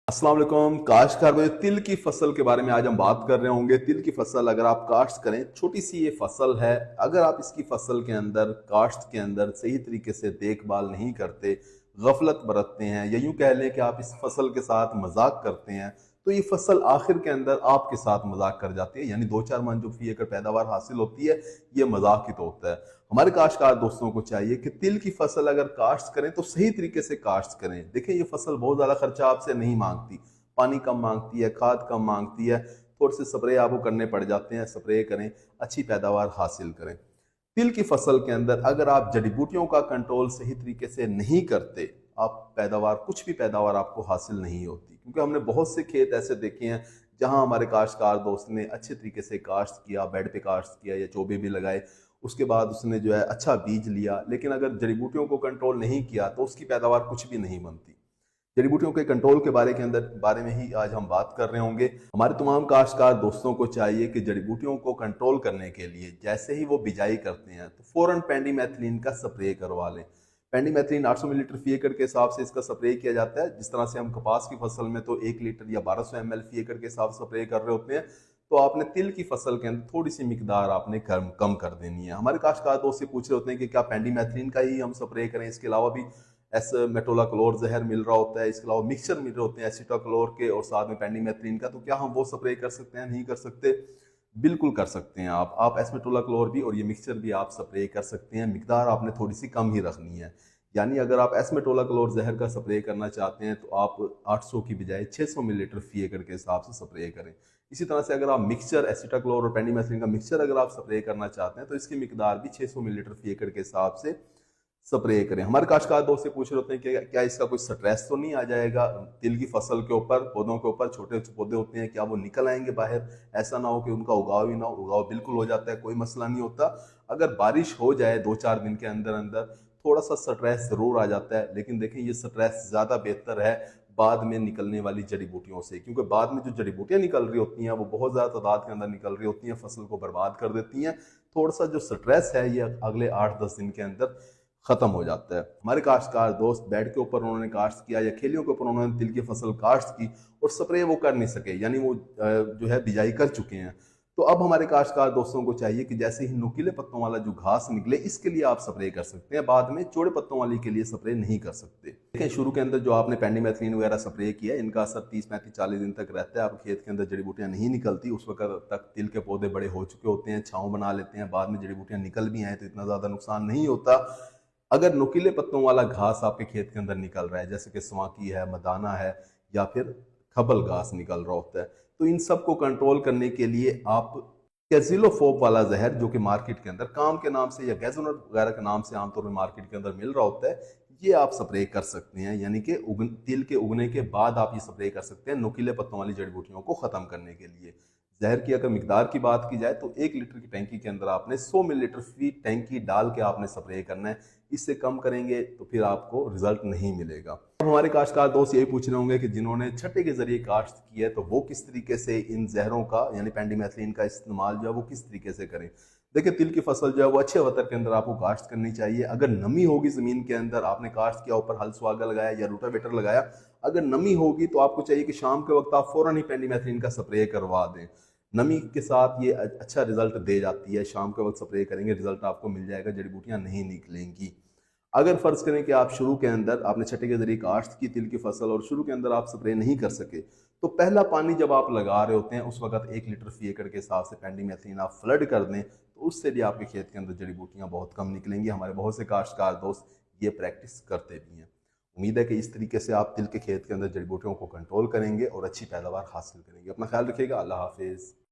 अस्सलाम वालेकुम। काश्तकार भाई, तिल की फसल के बारे में आज हम बात कर रहे होंगे। तिल की फसल अगर आप काश्त करें, छोटी सी ये फसल है, अगर आप इसकी फसल के अंदर काश्त के अंदर सही तरीके से देखभाल नहीं करते, गफलत बरतते हैं, या यूं कह लें कि आप इस फसल के साथ मजाक करते हैं, तो ये फसल आखिर के अंदर आपके साथ मजाक कर जाती है। यानी 2-4 मन जो फी एकड़ पैदावार हासिल होती है, ये मजाक ही तो होता है। हमारे काश्तकार दोस्तों को चाहिए कि तिल की फसल अगर काश्त करें तो सही तरीके से काश्त करें। देखिए, ये फसल बहुत ज्यादा खर्चा आपसे नहीं मांगती, पानी कम मांगती है, खाद कम मांगती है, थोड़े से स्प्रे आपको करने पड़ जाते हैं, स्प्रे करें, अच्छी पैदावार हासिल करें। तिल की फसल के अंदर अगर आप जड़ी बूटियों का कंट्रोल सही तरीके से नहीं करते, आप पैदावार कुछ भी पैदावार आपको हासिल नहीं होती। क्योंकि हमने बहुत से खेत ऐसे देखे हैं जहां हमारे काश्तकार दोस्त ने अच्छे तरीके से काश्त किया, बेड पे काश्त किया या चोबे भी लगाए, उसके बाद उसने जो है अच्छा बीज लिया, लेकिन अगर जड़ी बूटियों को कंट्रोल नहीं किया तो उसकी पैदावार कुछ भी नहीं बनती। जड़ी बूटियों के कंट्रोल के बारे में ही आज हम बात कर रहे होंगे। हमारे तमाम काश्तकार दोस्तों को चाहिए कि जड़ी बूटियों को कंट्रोल करने के लिए जैसे ही वो बिजाई करते हैं तो फौरन पेंडीमेथिलीन का स्प्रे करवा लें। पेंडीमेथिलीन 800 मिलीलीटर फी एकड़ के हिसाब से इसका स्प्रे किया जाता है। जिस तरह से हम कपास की फसल में तो 1 लीटर या 1200 ml फी एकड़ के हिसाब से स्प्रे कर रहे होते हैं, तो आपने तिल की फसल के अंदर थोड़ी सी मिकदार आपने कम कर देनी है। हमारे काश्तकार दोस्त से पूछ रहे होते हैं कि क्या पेंडीमेथिलीन का ही हम स्प्रे करें, इसके अलावा भी मेटोलाक्लोर जहर मिल रहा होता है, इसके अलावा मिक्सचर मिल रहे होते हैं एसिटाक्लोर के और साथ में पेंडीमेथिलीन का, तो क्या हम वो स्प्रे कर सकते हैं? नहीं कर सकते? बिल्कुल कर सकते हैं। आप एस्मेटोलाक्लोर भी और ये मिक्सचर भी आप स्प्रे कर सकते हैं। मिकदार आपने थोड़ी सी कम ही रखनी है। यानी अगर आप एस्मेटोलाक्लोर जहर का स्प्रे करना चाहते हैं तो आप 800 की बजाय 600 मिलीलीटर फी एकड़ के हिसाब से स्प्रे करें। इसी तरह से अगर आप मिक्सचर एसिटाक्लोर और पेंडीमेथिलीन का मिक्सचर अगर आप स्प्रे करना चाहते हैं तो इसकी मिकदार भी 600 मिलीलीटर फी एकड़ के हिसाब से स्प्रे करें। हमारे काश्तकार दोस्त से पूछ रहे होते हैं कि क्या इसका कोई स्ट्रेस तो नहीं आ जाएगा तिल की फसल के ऊपर, पौधों के ऊपर? छोटे पौधे होते हैं, क्या वो निकल आएंगे बाहर? ऐसा ना हो कि उनका उगाव ही ना हो। उगाव बिल्कुल हो जाता है, कोई मसला नहीं होता। अगर बारिश हो जाए 2-4 दिन के अंदर अंदर थोड़ा सा स्ट्रेस जरूर आ जाता है, लेकिन देखें ये स्ट्रेस ज्यादा बेहतर है बाद में निकलने वाली जड़ी बूटियों से। क्योंकि बाद में जो जड़ी बूटियां निकल रही होती हैं वो बहुत ज्यादा तादाद के अंदर निकल रही होती हैं, फसल को बर्बाद कर देती हैं। थोड़ा सा जो स्ट्रेस है ये अगले 8-10 दिन के अंदर खत्म हो जाता है। हमारे काश्तकार दोस्त बेड के ऊपर उन्होंने काश्त किया या खेलियों के ऊपर उन्होंने तिल की फसल काश्त की और स्प्रे वो कर नहीं सके, यानी वो जो है बिजाई कर चुके हैं, तो अब हमारे काश्तकार दोस्तों को चाहिए कि जैसे ही नुकीले पत्तों वाला जो घास निकले इसके लिए आप स्प्रे कर सकते हैं, बाद में चौड़े पत्तों वाली के लिए स्प्रे नहीं कर सकते। देखें, शुरू के अंदर जो आपने पेंडीमेथिलीन वगैरह स्प्रे किया इनका असर 30-35-40 दिन तक रहता है। आप खेत के अंदर जड़ी बूटियां नहीं निकलती, उस वक्त तक तिल के पौधे बड़े हो चुके होते हैं, छांव बना लेते हैं, बाद में जड़ी बूटियां निकल भी आए तो इतना ज्यादा नुकसान नहीं होता। अगर नुकीले पत्तों वाला घास आपके खेत के अंदर निकल रहा है, जैसे कि स्वाकी है, मदाना है, या फिर खबल घास निकल रहा होता है, तो इन सब को कंट्रोल करने के लिए आप कैजिलोफोप वाला जहर, जो कि मार्केट के अंदर काम के नाम से या गैजोनट वगैरह के नाम से आमतौर पर मार्केट के अंदर मिल रहा होता है, ये आप स्प्रे कर सकते हैं। यानी कि तिल के उगने के बाद आप ये स्प्रे कर सकते हैं नुकीले पत्तों वाली जड़ी बूटियों को खत्म करने के लिए। जहर की अगर मिकदार की बात की जाए तो 1 लीटर की टैंकी के अंदर आपने 100 मिलीलीटर फी टैंकी डाल के आपने स्प्रे करना है। इससे कम करेंगे तो फिर आपको रिजल्ट नहीं मिलेगा। अब हमारे काश्तकार दोस्त यही पूछ रहे होंगे कि जिन्होंने छट्टे के जरिए काश्त की है तो वो किस तरीके से इन जहरों का यानी पेंडीमेथिलीन का इस्तेमाल जो है वो किस तरीके से करें। देखिए, तिल की फसल जो है वो अच्छे वतर के अंदर आपको काश्त करनी चाहिए। अगर नमी होगी जमीन के अंदर, आपने काश्त किया, ऊपर हल सुहागा लगाया या रोटावेटर लगाया, अगर नमी होगी तो आपको चाहिए कि शाम के वक्त आप फौरन ही पेंडीमेथिलीन का स्प्रे करवा दें। नमी के साथ ये अच्छा रिजल्ट दे जाती है। शाम के वक्त स्प्रे करेंगे, रिजल्ट आपको मिल जाएगा, जड़ी बूटियां नहीं निकलेंगी। अगर फर्ज करें कि आप शुरू के अंदर आपने छठे के जरिए काश्त की तिल की फसल और शुरू के अंदर आप स्प्रे नहीं कर सके, तो पहला पानी जब आप लगा रहे होते हैं उस वक्त 1 लीटर फी एकड़ के हिसाब से पेंडीमेथिलीन आप फ्लड कर दें, तो उससे भी आपके खेत के अंदर जड़ी बूटियां बहुत कम निकलेंगी। हमारे बहुत से काश्तकार दोस्त ये प्रैक्टिस करते भी हैं। उम्मीद है कि इस तरीके से आप तिल के खेत के अंदर जड़ी बूटियों को कंट्रोल करेंगे और अच्छी पैदावार हासिल करेंगे। अपना ख्याल रखिएगा। अल्लाह हाफिज।